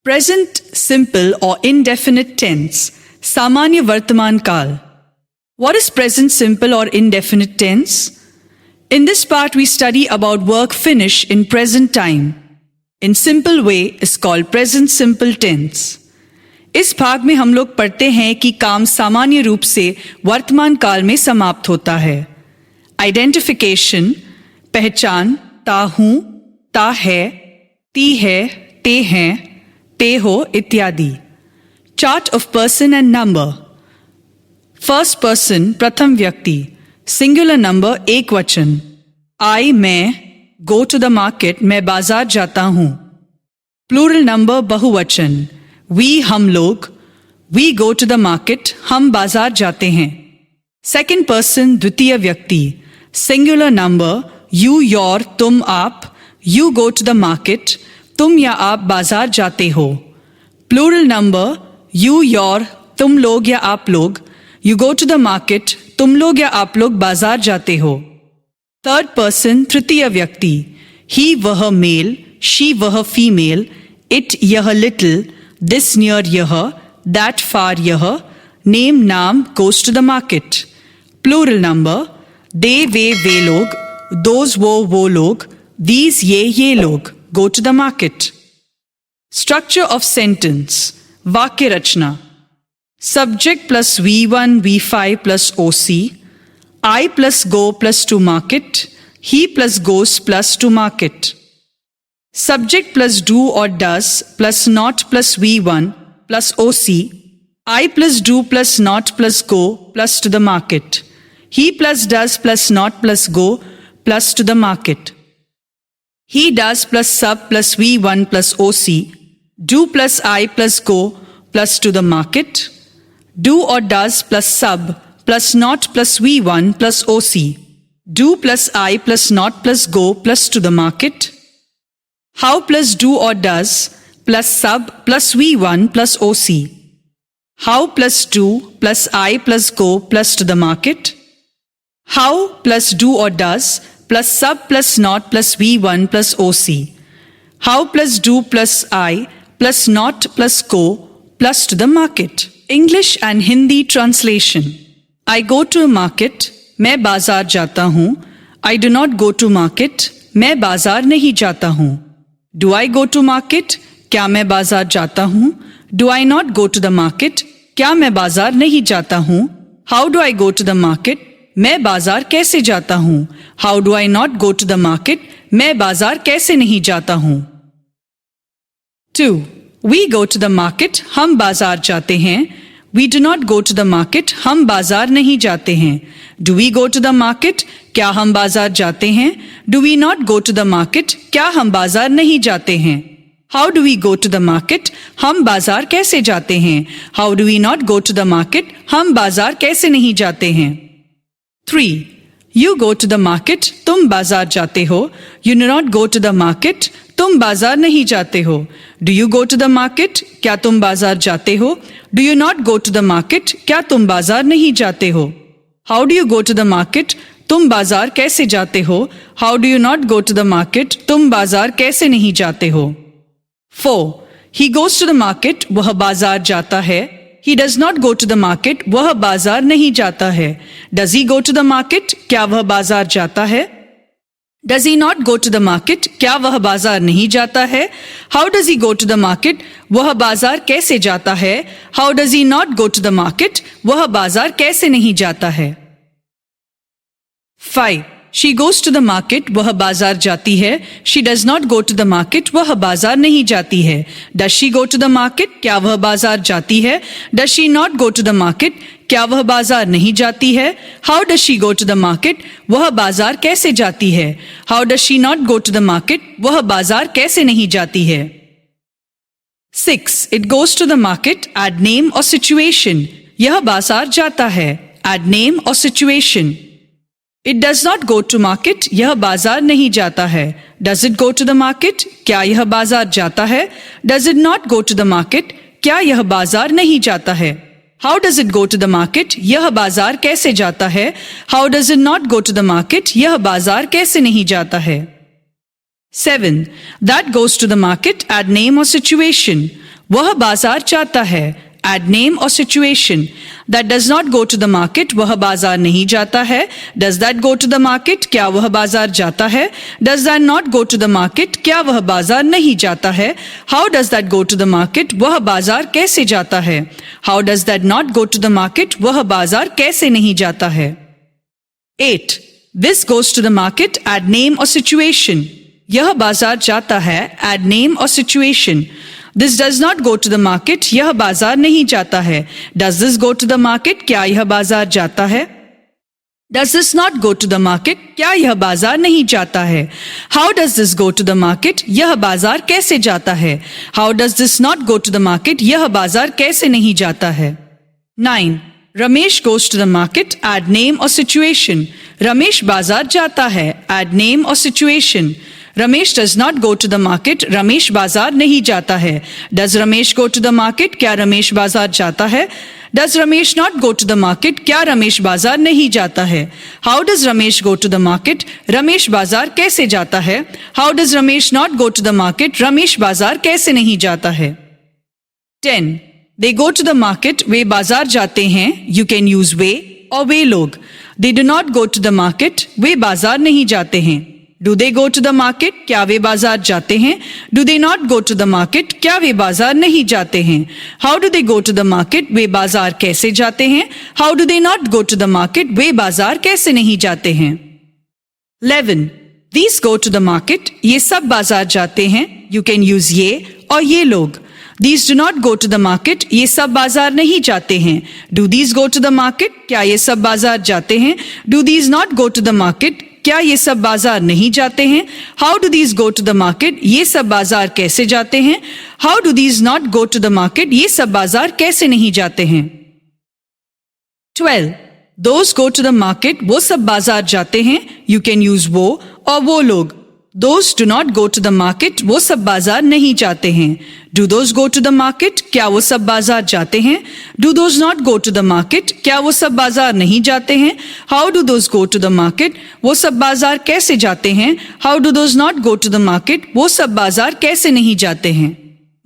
Present simple or indefinite tense. सामान्य वर्तमान काल. What is present simple or indefinite tense? In this part we study about work finish in present time. In simple way is called present simple tense. इस भाग में हम लोग पढ़ते हैं कि काम सामान्य रूप से वर्तमान काल में समाप्त होता है. Identification, पहचान, ता हूं, ता है, ती है, ते हैं, ते हो इत्यादि. Chart of person and number. First person प्रथम व्यक्ति. Singular number एक वचन. I मैं. Go to the market मैं बाजार जाता हूँ. Plural number बहुवचन. We हम लोग. We go to the market हम बाजार जाते हैं. Second person द्वितीय व्यक्ति. Singular number you your तुम आप. You go to the market तुम या आप बाजार जाते हो. Plural number you your तुम लोग या आप लोग. You go to the market तुम लोग या आप लोग बाजार जाते हो. Third person तृतीय व्यक्ति. He वह मेल. She वह फीमेल. It यह little. This near यह. That far यह. Name नाम goes to the market. Plural number they वे लोग. Those वो लोग. These ये लोग. Go to the market. Structure of sentence. वाक्य रचना. Subject plus V1 V5 plus OC. I plus go plus to market. He plus goes plus to market. Subject plus do or does plus not plus V1 plus OC. I plus do plus not plus go plus to the market. He plus does plus not plus go plus to the market. He does plus sub plus V1 plus OC. Do plus I plus go plus to the market. Do or does plus sub plus not plus V1 plus OC. Do plus I plus not plus go plus to the market. How plus do or does plus sub plus V1 plus OC. How plus do plus I plus go plus to the market. How plus do or does plus sub plus not plus V1 plus OC. How plus do plus I plus not plus go plus to the market. English and Hindi translation. I go to a market. मैं बाजार जाता हूँ. I do not go to market. मैं बाजार नहीं जाता हूँ. Do I go to market? क्या मैं बाजार जाता हूँ? Do I not go to the market? क्या मैं बाजार नहीं जाता हूँ? How do I go to the market? मैं बाजार कैसे जाता हूँ? How do I not go to the market? मैं बाजार कैसे नहीं जाता हूँ? 2. We go to the market. हम बाजार जाते हैं. We do not go to the market. हम बाजार नहीं जाते हैं. Do we go to the market? क्या हम बाजार जाते हैं? Do we not go to the market? क्या हम बाजार नहीं जाते हैं? How do we go to the market? हम बाजार कैसे जाते हैं? How do we not go to the market? हम बाजार कैसे नहीं जाते हैं? 3. You go to the market. तुम बाजार जाते हो. You do not go to the market. तुम बाजार नहीं जाते हो. Do you go to the market? क्या तुम बाजार जाते हो? Do you not go to the market? क्या तुम बाजार नहीं जाते हो? How do you go to the market? तुम बाजार कैसे जाते हो? How do you not go to the market? तुम बाजार कैसे नहीं जाते हो? 4. He goes to the market. वह बाजार जाता है. He does not go to the market. वह बाजार नहीं जाता है. Does he go to the market? क्या वह बाजार जाता है? Does he not go to the market? क्या वह बाजार नहीं जाता है? How does he go to the market? वह बाजार कैसे जाता है? How does he not go to the market? वह बाजार कैसे नहीं जाता है? 5. She goes to the market. वह बाजार जाती है. She does not go to the market. वह बाजार नहीं जाती है. Does she go to the market? क्या वह बाजार जाती है? Does she not go to the market? क्या वह बाजार नहीं जाती है? How does she go to the market? वह बाजार कैसे जाती है? How does she not go to the market? वह बाजार कैसे नहीं जाती है? 6. It goes to the market. Add name or situation. यह बाजार जाता है. Add name or situation. It does not go to market. यह बाजार नहीं जाता है. Does it go to the market? क्या यह बाजार जाता है? Does it not go to the market? क्या यह बाजार नहीं जाता है? How does it go to the market? यह बाजार कैसे जाता है? How does it not go to the market? यह बाजार कैसे नहीं जाता है? 7. That goes to the market. Add name or situation. वह बाजार जाता है, add name or situation. That does not go to the market, वह बाजार नहीं जाता है. Does that go to the market? क्या वह बाजार जाता है? Does that not go to the market? क्या वह बाजार नहीं जाता है? How does that go to the market? वह बाजार कैसे जाता है? How does that not go to the market? वह बाजार कैसे नहीं जाता है? 8. This goes to the market, add name or situation. यह बाजार जाता है, add name or situation. This does not go to the market, यह बाजार नहीं जाता है. Does this go to the market? क्या यह बाजार जाता है? Does this not go to the market? क्या यह बाजार नहीं जाता है? How does this go to the market? यह बाजार कैसे जाता है? How does this not go to the market? यह बाजार कैसे नहीं जाता है? 9. Ramesh goes to the market, add name or situation. Ramesh बाजार जाता है, add name or situation. Ramesh does not go to the market, Ramesh बाजार नहीं जाता है. Does Ramesh go to the market? क्या रमेश बाजार जाता है? Does Ramesh not go to the market? क्या रमेश बाजार नहीं जाता है? How does Ramesh go to the market? Ramesh बाजार कैसे जाता है? How does Ramesh not go to the market? Ramesh बाजार कैसे नहीं जाता है? 10. They go to the market, वे बाजार जाते हैं. You can use वे और वे लोग. They do not go to the market, वे बाजार नहीं जाते हैं. Do they go to the market? क्या वे बाजार जाते हैं? Do they not go to the market? क्या वे बाजार नहीं जाते हैं? How do they go to the market? वे बाजार कैसे जाते हैं? How do they not go to the market? वे बाजार कैसे नहीं जाते हैं? 11. These go to the market. ये सब बाजार जाते हैं. You can use ये और ये लोग. These do not go to the market. ये सब बाजार नहीं जाते हैं. Do these go to the market? क्या ये सब बाजार जाते हैं? Do these not go to the market? क्या ये सब बाजार नहीं जाते हैं? How do these go to the market? ये सब बाजार कैसे जाते हैं? How do these not go to the market? ये सब बाजार कैसे नहीं जाते हैं? 12. Those go to the market. वो सब बाजार जाते हैं. You can use वो और वो लोग. Those do not go to the market. वो सब बाजार नहीं जाते हैं. Do those go to the market? क्या वो सब बाजार जाते हैं? Do those not go to the market? क्या वो सब बाजार नहीं जाते हैं? How do those go to the market? वो सब बाजार कैसे जाते हैं? How do those not go to the market? वो सब बाजार कैसे नहीं जाते हैं?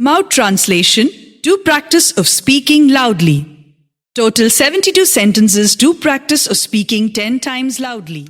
Mouth translation. Do practice of speaking loudly. Total 72 sentences. Do practice of speaking 10 times loudly.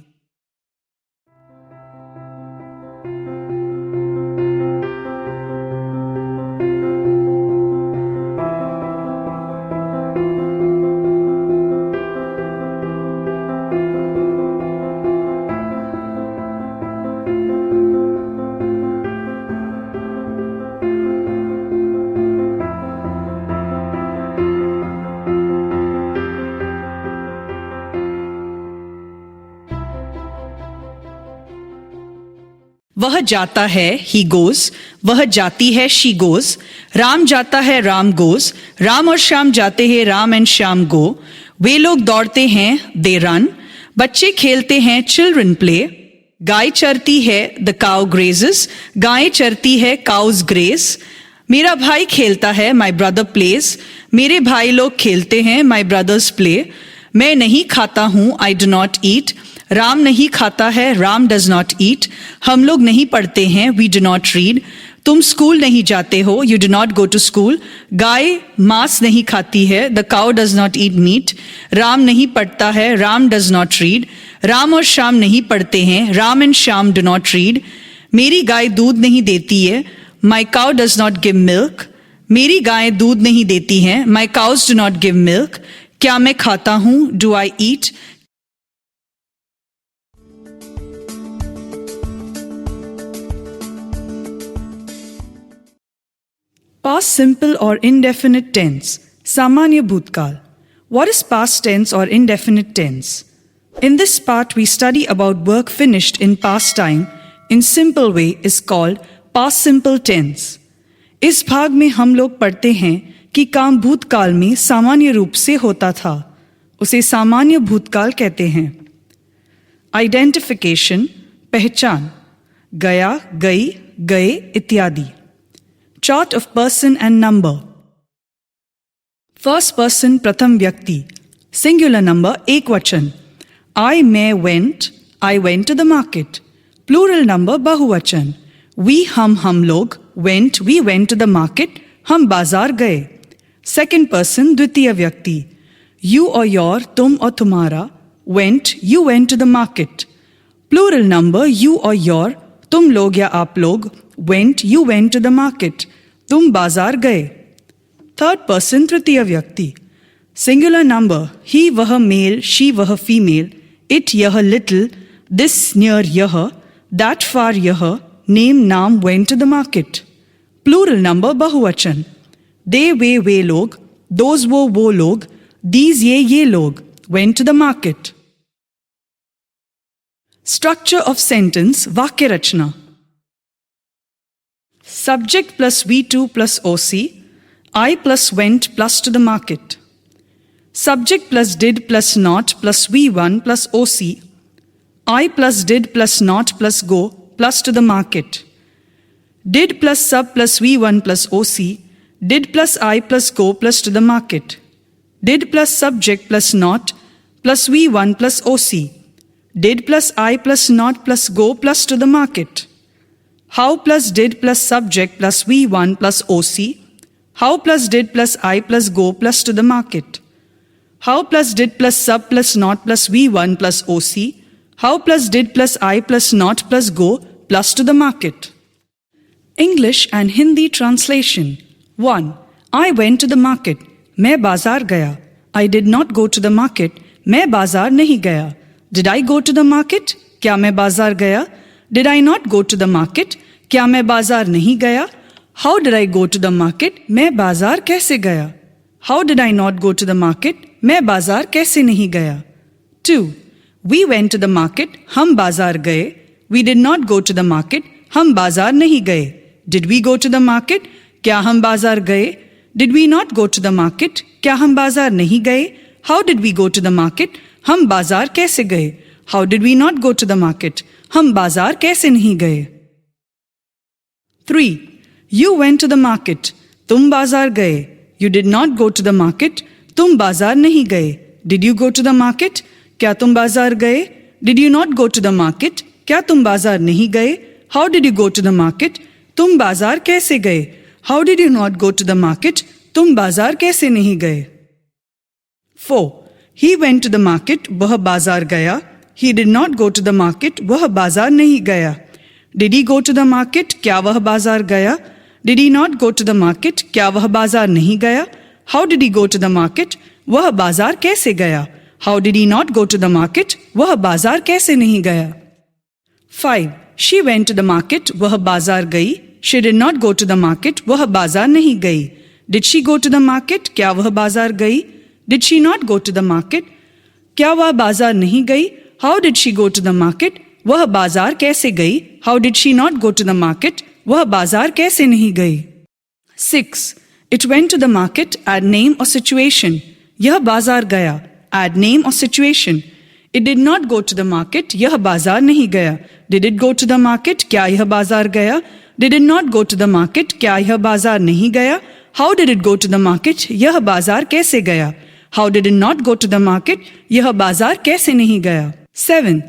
वह जाता है, he goes. वह जाती है, she goes. राम जाता है, राम goes. राम और श्याम जाते हैं, राम एंड श्याम go. वे लोग दौड़ते हैं, they run. बच्चे खेलते हैं, children play. गाय चरती है, the cow grazes. गायें चरती है, cows graze. मेरा भाई खेलता है, my brother plays. मेरे भाई लोग खेलते हैं, my brothers play. मैं नहीं खाता हूँ, I do not eat. Ram नहीं खाता है, राम डज नॉट ईट. हम लोग नहीं पढ़ते हैं, वी डू नॉट रीड. तुम स्कूल नहीं जाते हो, you do not go to school. गाय मांस नहीं खाती है, the cow does not eat meat. Ram नहीं पढ़ता है, Ram does not read. Ram और श्याम नहीं पढ़ते हैं, Ram and Shyam do not read. मेरी गाय दूध नहीं देती है, my cow does not give milk. मेरी गाय दूध नहीं देती हैं, my cause do not give milk. क्या मैं खाता हूँ, do I eat. Past simple or indefinite tense. Samanya Bhutkal. What is past tense or indefinite tense? In this part, we study about work finished in past time in simple way is called past simple tense. इस भाग में हम लोग पढ़ते हैं कि काम भूतकाल में सामान्य रूप से होता था. उसे सामान्य भूतकाल कहते हैं. Identification, पहचान. गया, गई, गए इत्यादि. Chart of person and number. First person प्रथम व्यक्ति. Singular number एक वचन. I, मैं, went to the market. Plural number बहुवचन. We हम लोग. We went to the market. हम बाजार गए. Second person द्वितीय व्यक्ति. You or your, तुम और तुम्हारा. Went, you went to the market. Plural number, you or your, तुम लोग या आप लोग. Went, you went to the market. तुम बाजार गए. Third person तृतीय व्यक्ति. Singular number, he वह male, she वह female, it यह little, this near यह, that far यह, name नाम went to the market. Plural number बहुवचन. They वे लोग, those वो लोग, these ये लोग, went to the market. Structure of sentence, वाक्य रचना. Subject plus V2 plus OC, I plus went plus to the market. Subject plus did plus not plus V1 plus OC, I plus did plus not plus go plus to the market. Did plus sub plus V1 plus OC, did plus I plus go plus to the market. Did plus subject plus not plus V1 plus OC, did plus I plus not plus go plus to the market. How plus did plus subject plus V1 plus OC, how plus did plus I plus go plus to the market. How plus did plus sub plus not plus V1 plus OC, how plus did plus I plus not plus go plus to the market. English and Hindi translation. 1. I went to the market. मैं बाजार गया. I did not go to the market. मैं बाजार नहीं गया. Did I go to the market? क्या मैं बाजार गया? Did I not go to the market? क्या मैं बाजार नहीं गया? How did I go to the market? मैं बाजार कैसे गया? How did I not go to the market? मैं बाजार कैसे नहीं गया? 2. We went to the market. हम बाजार गए. We did not go to the market. हम बाजार नहीं गए. Did we go to the market? क्या हम बाजार गए? Did we not go to the market? क्या हम बाजार नहीं गए? How did we go to the market? हम बाजार कैसे गए? How did we not go to the market? हम बाजार कैसे नहीं गए? 3. You went to the market. तुम बाजार गए. You did not go to the market. तुम बाजार नहीं गए. Did you go to the market? क्या तुम बाजार गए? Did you not go to the market? क्या तुम बाजार नहीं गए? How did you go to the market? तुम बाजार कैसे गए? How did you not go to the market? तुम बाजार कैसे नहीं गए? 4. He went to the market. वह बाजार गया. He did not go to the market. वह बाजार नहीं गया. Did he go to the market? क्या वह बाजार गया? Did he not go to the market? क्या वह बाजार नहीं गया? How did he go to the market? वह बाजार कैसे गया? How did he not go to the market? वह बाजार कैसे नहीं गया? 5. She went to the market. वह बाजार गई. She did not go to the market. वह बाजार नहीं गई. Did she go to the market? क्या वह बाजार गई? Did she not go to the market? क्या वह बाजार नहीं गई? How did she go to the market? वह बाजार कैसे गई? How did she not go to the market? वह बाजार कैसे नहीं गई? 6. It went to the market. Add name or situation. यह बाजार गया. Add name or situation. It did not go to the market. यह बाजार नहीं गया. Did it go to the market? क्या यह बाजार गया? Did it not go to the market? क्या यह बाजार नहीं गया? How did it go to the market? यह बाजार कैसे गया? How did it not go to the market? यह बाजार कैसे नहीं गया? 7.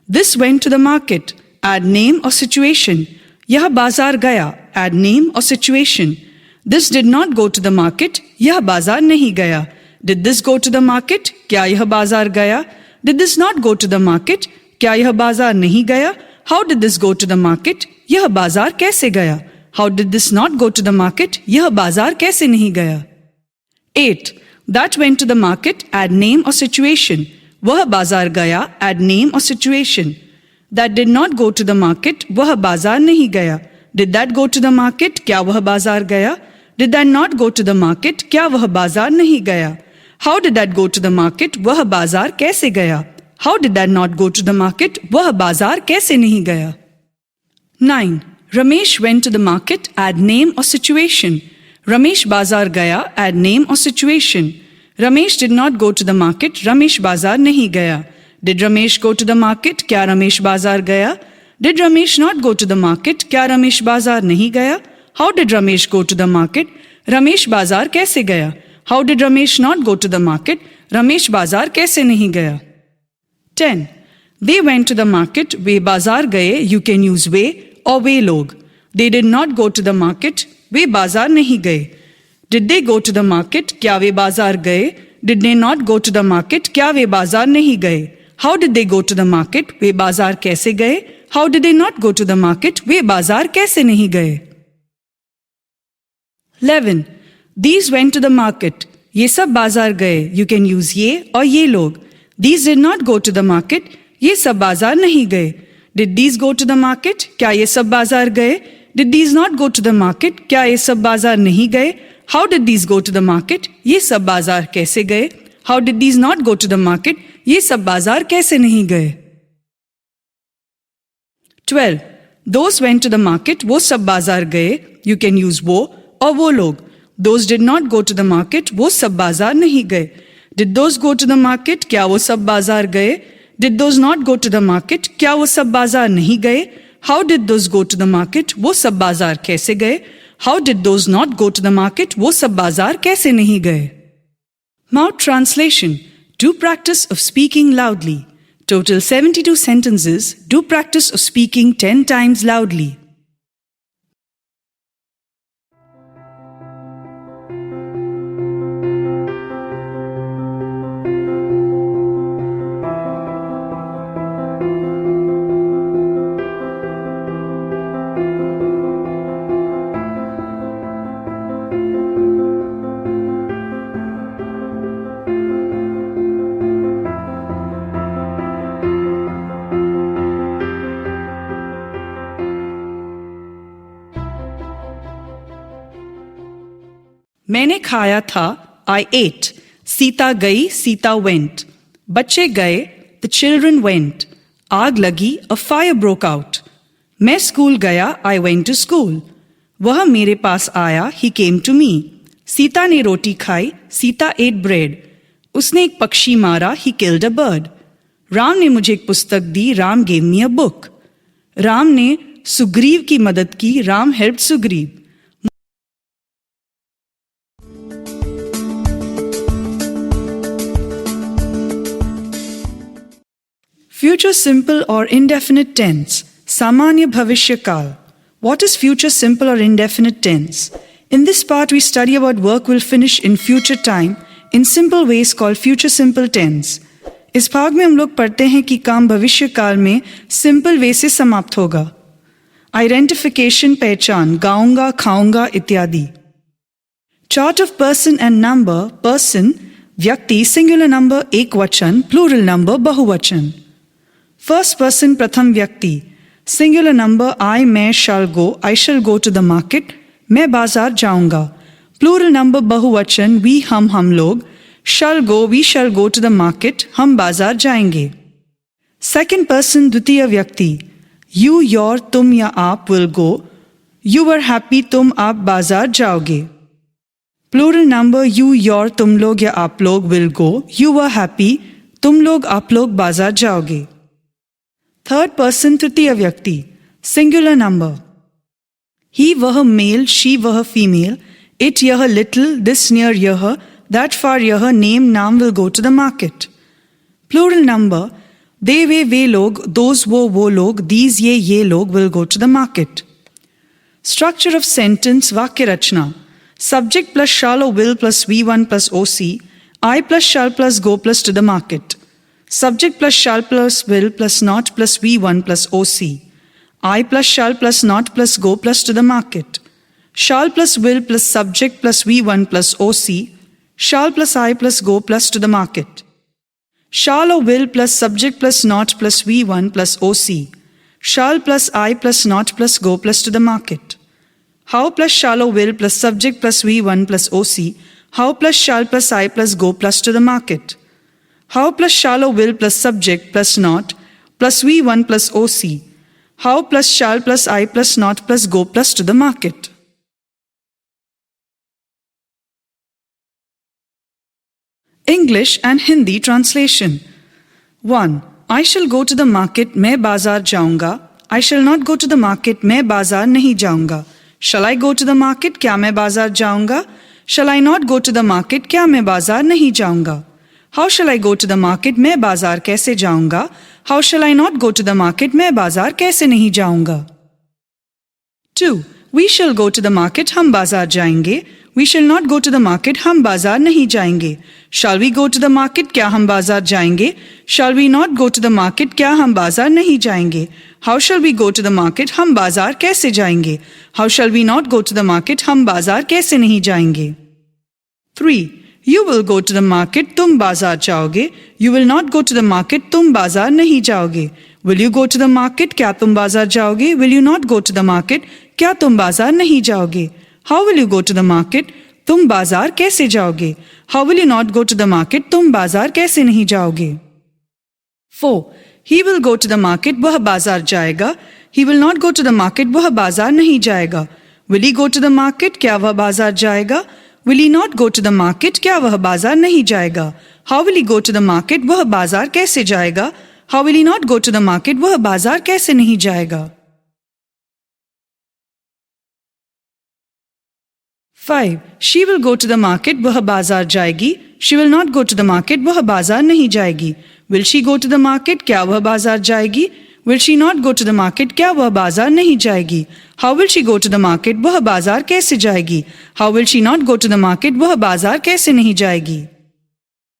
This went to the market. Add name or situation. यह बाजार गया. Add name or situation. This did not go to the market. यह बाजार नहीं गया. Did this go to the market? क्या यह बाजार गया? Did this not go to the market? क्या यह बाजार नहीं गया? How did this go to the market? यह बाजार कैसे गया? How did this not go to the market? यह बाजार कैसे नहीं गया? 8. That went to the market. Add name or situation. वह बाजार गया. Add name or situation. That did not go to the market. वह बाजार नहीं गया. Did that go to the market? क्या वह बाजार गया? Did that not go to the market? क्या वह बाजार नहीं गया? How did that go to the market? वह बाजार कैसे गया? How did that not go to the market? वह बाजार कैसे नहीं गया? 9. Ramesh went to the market. Add name or situation. Ramesh बाजार गया. Add name or situation. Ramesh did not go to the market. Ramesh बाजार नहीं गया. Did Ramesh go to the market? क्या रमेश बाजार गया? Did Ramesh not go to the market? क्या रमेश बाजार नहीं गया? How did Ramesh go to the market? Ramesh बाजार कैसे गया? How did Ramesh not go to the market? Ramesh बाजार कैसे नहीं गया? 10. They went to the market. वे बाजार गए. You can use way or वे लोग. They did not go to the market. वे बाजार नहीं गए. Did they go to the market? क्या वे बाजार गए? Did they not go to the market? क्या वे बाजार नहीं गए? How did they go to the market? वे बाजार कैसे गए? How did they not go to the market? वे बाजार कैसे नहीं गए? 11. These went to the market. ये सब बाजार गए. You can use ये और ये लोग. These did not go to the market. ये सब बाजार नहीं गए. Did these go to the market? क्या ये सब बाजार गए? Did these not go to the market? क्या ये सब बाजार नहीं गए? How did these go to the market? ये सब बाजार कैसे गए? How did these not go to the market? ये सब बाजार कैसे नहीं गए? 12. Those went to the market. वो सब बाजार गए. You can use वो और वो लोग. Those did not go to the market. वो सब बाजार नहीं गए. Did those go to the market? क्या वो सब बाजार गए? Did those not go to the market? क्या वो सब बाजार नहीं गए? How did those go to the market? वो सब बाजार कैसे गए? How did those not go to the market? वो सब बाजार कैसे नहीं गए? Mouth translation. Do practice of speaking loudly. Total 72 sentences. Do practice of speaking 10 times loudly. मैंने खाया था. I ate. सीता गई. सीता went. बच्चे गए. The children went. आग लगी. A fire broke out. मैं स्कूल गया. I went to school. वह मेरे पास आया. He came to me. Sita ने रोटी खाई. Sita ate bread. उसने एक पक्षी मारा. He killed a bird. Ram ने मुझे एक पुस्तक दी. Ram gave me a book. Ram ने सुग्रीव की मदद की. Ram helped Sugriva. Future simple or indefinite tense. Samanya Bhavishya Kal. What is future simple or indefinite tense? In this part we study about work will finish in future time in simple ways called future simple tense. इस भाग में हम लोग पढ़ते हैं कि काम भविष्य काल में सिंपल वे से समाप्त होगा. आइडेंटिफिकेशन पहचान. गाऊंगा, खाऊंगा इत्यादि. Chart of person and number. Person व्यक्ति सिंगुलर नंबर एक वचन, प्लूरल नंबर बहुवचन. फर्स्ट पर्सन प्रथम व्यक्ति. सिंगुलर नंबर आई मैं shall go. I shall go to the market. मैं बाजार जाऊंगा. प्लूरल नंबर बहुवचन वी हम लोग. Shall go we shall go to the market. हम बाजार जाएंगे. सेकंड पर्सन द्वितीय व्यक्ति. यू योर तुम या आप will go. You were happy तुम आप बाजार जाओगे. प्लूरल नंबर यू योर तुम लोग या आप लोग will go. You were happy तुम लोग आप लोग बाजार जाओगे. थर्ड पर्सन तृतीय व्यक्ति. Singular number. ही वह मेल, शी वह फीमेल, इट यह लिटिल, दिस नियर यह, दैट फार यह, नेम नाम will go to the market. Plural number. They वे लोग, दोज वो लोग, दीज ये लोग will go to the market. Structure of sentence. वाक्य रचना. सब्जेक्ट प्लस शैल और will plus V1 plus OC. I plus shall plus go plus to the market. Subject plus shall plus will plus not plus V1 plus OC. I plus shall plus not plus go plus to the market. Shall plus will plus subject plus V1 plus OC. Shall plus I plus go plus to the market. Shall or will plus subject plus not plus V1 plus OC. Shall plus I plus not plus go plus to the market. How plus shall or will plus subject plus V1 plus OC. How plus shall plus I plus go plus to the market. How plus shall or will plus subject plus not plus V1 plus OC. How plus shall plus I plus not plus go plus to the market. English and Hindi translation. 1. I shall go to the market. मैं बाजार जाऊंगा. I shall not go to the market. मैं बाजार नहीं जाऊंगा. Shall I go to the market? क्या मैं बाजार जाऊंगा? Shall I not go to the market? क्या मैं बाजार नहीं जाऊंगा. How shall I go to the market? मैं बाजार कैसे जाऊंगा. How shall I not go to the market? मैं बाजार कैसे नहीं जाऊंगा. 2. We shall go to the market. हम बाजार जाएंगे. We shall not go to the market. हम बाजार नहीं जाएंगे. Shall we go to the market? क्या हम बाजार जाएंगे? Shall we not go to the market? क्या हम बाजार नहीं जाएंगे? How shall we go to the market? हम बाजार कैसे जाएंगे? How shall we not go to the market? हम बाजार कैसे नहीं जाएंगे? 3. You will go to the market. तुम बाजार जाओगे. You will not go to the market. तुम बाजार नहीं जाओगे. Will you go to the market? क्या तुम बाजार जाओगे? Will you not go to the market? क्या तुम बाजार नहीं जाओगे? How will you go to the market? तुम बाजार कैसे जाओगे? How will you not go to the market? तुम बाजार कैसे नहीं जाओगे? 4. He will go to the market. वह बाजार जाएगा. He will not go to the market. वह बाजार नहीं जाएगा. Will he go to the market? क्या वह बाजार जाएगा? Will he not go to the market? क्या वह बाजार नहीं जाएगा? How will he go to the market? वह बाजार कैसे जाएगा? How will he not go to the market? वह बाजार कैसे नहीं जाएगा? 5. She will go to the market. वह बाजार जाएगी. She will not go to the market. वह बाजार नहीं जाएगी. Will she go to the market? क्या वह बाजार जाएगी? Will she not go to the market? क्या वह बाजार नहीं जाएगी? How will she go to the market? वह बाजार कैसे जाएगी? How will she not go to the market? वह बाजार कैसे नहीं जाएगी?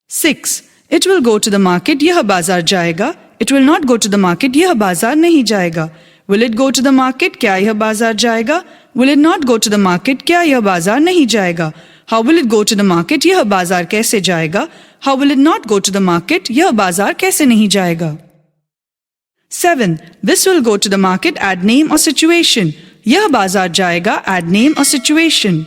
6. It will go to the market. यह बाजार जाएगा. It will not go to the market. यह बाजार नहीं जाएगा. Will it go to the market? क्या यह बाजार जाएगा? Will it not go to the market? क्या यह बाजार नहीं जाएगा? How will it go to the market? यह बाजार कैसे जाएगा? How will it not go to the market? यह बाजार कैसे नहीं जाएगा? 7. This will go to the market. Add name or situation. यह बाजार जाएगा. Add name or situation.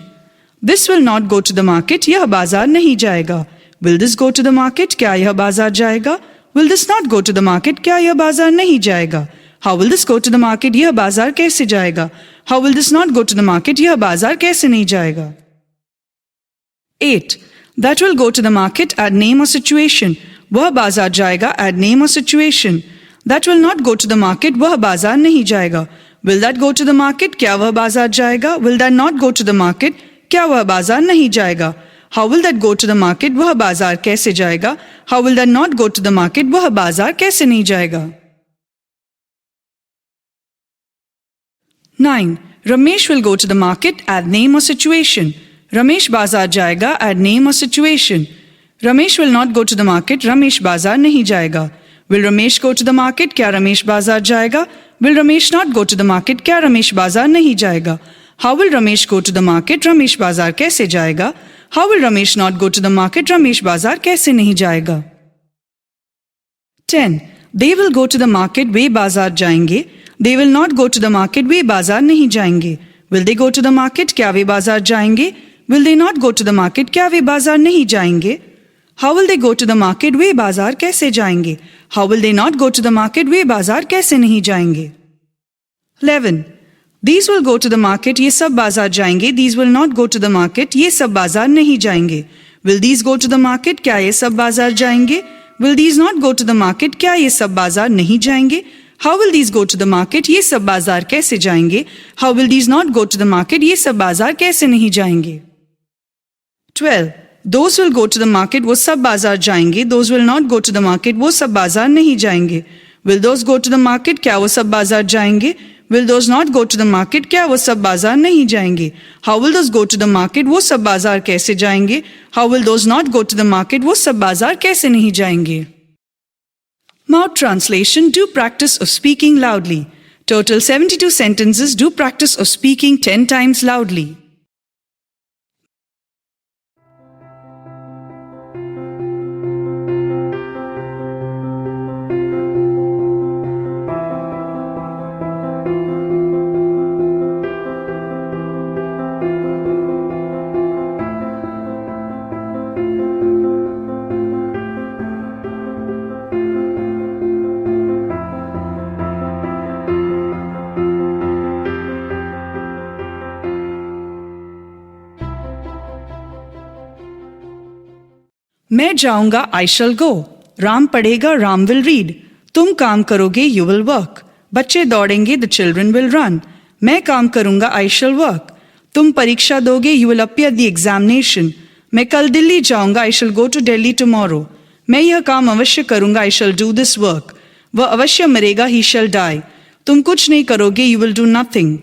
This will not go to the market. यह बाजार नहीं जाएगा. Will this go to the market? क्या यह बाजार जाएगा? Will this not go to the market? क्या यह बाजार नहीं जाएगा? How will this go to the market? यह बाजार कैसे जाएगा? How will this not go to the market? यह बाजार कैसे नहीं जाएगा? 8. That will go to the market. Add name or situation. वह बाजार जाएगा. Add name or situation. That will not go to the market. वह बाजार नहीं जाएगा. Will that go to the market? क्या वह बाजार जाएगा? Will that not go to the market? क्या वह बाजार नहीं जाएगा? How will that go to the market? वह बाजार कैसे जाएगा? How will that not go to the market? वह बाजार कैसे नहीं जाएगा? 9. Ramesh will go to the market. Add name or situation. Ramesh बाजार जाएगा. Add name or situation. Ramesh will not go to the market. Ramesh बाजार नहीं जाएगा. Will Ramesh go to the market? क्या रमेश बाजार जाएगा? Will Ramesh not go to the market? क्या रमेश बाजार नहीं जाएगा? How will Ramesh go to the market? Ramesh बाजार कैसे जाएगा? How will Ramesh not go to the market? Ramesh बाजार कैसे नहीं जाएगा? 10. They will go to the market. वे बाजार जाएंगे. They will not go to the market. वे बाजार नहीं जाएंगे. Will they go to the market? क्या वे बाजार जाएंगे? Will they not go to the market? क्या वे बाजार नहीं जाएंगे? How will they go to the market? वे बाजार कैसे जाएंगे? How will they not go to the market? वे बाजार कैसे नहीं जाएंगे? 11. These will go to the market. ये सब बाजार जाएंगे. These will not go to the market. ये सब बाजार नहीं जाएंगे. Will these go to the market? क्या ये सब बाजार जाएंगे? Will these not go to the market? क्या ये सब बाजार नहीं जाएंगे? How will these go to the market? ये सब बाजार कैसे जाएंगे? How will these not go to the market? ये सब बाजार कैसे नहीं जाएंगे? 12. Those will go to the market. वो सब बाजार जाएंगे. Those will not go to the market. वो सब बाजार नहीं जाएंगे. Will those go to the market? क्या वो सब बाजार जाएंगे? Will those not go to the market? क्या वो सब बाजार नहीं जाएंगे? How will those go to the market? वो सब बाजार कैसे जाएंगे? How will those not go to the market? वो सब बाजार कैसे नहीं जाएंगे? Mouth translation. Do practice of speaking loudly. Total 72 sentences. Do practice of speaking 10 times loudly. मैं जाऊंगा. I shall go. राम पढ़ेगा. Ram will read. तुम काम करोगे. You will work. बच्चे दौड़ेंगे. The children will run. मैं काम करूंगा. I shall work. तुम परीक्षा दोगे. You will appear the examination. मैं कल दिल्ली जाऊंगा. I shall go to Delhi tomorrow. मैं यह काम अवश्य करूंगा. I shall do this work. वह अवश्य मरेगा. He shall die. तुम कुछ नहीं करोगे. You will do nothing.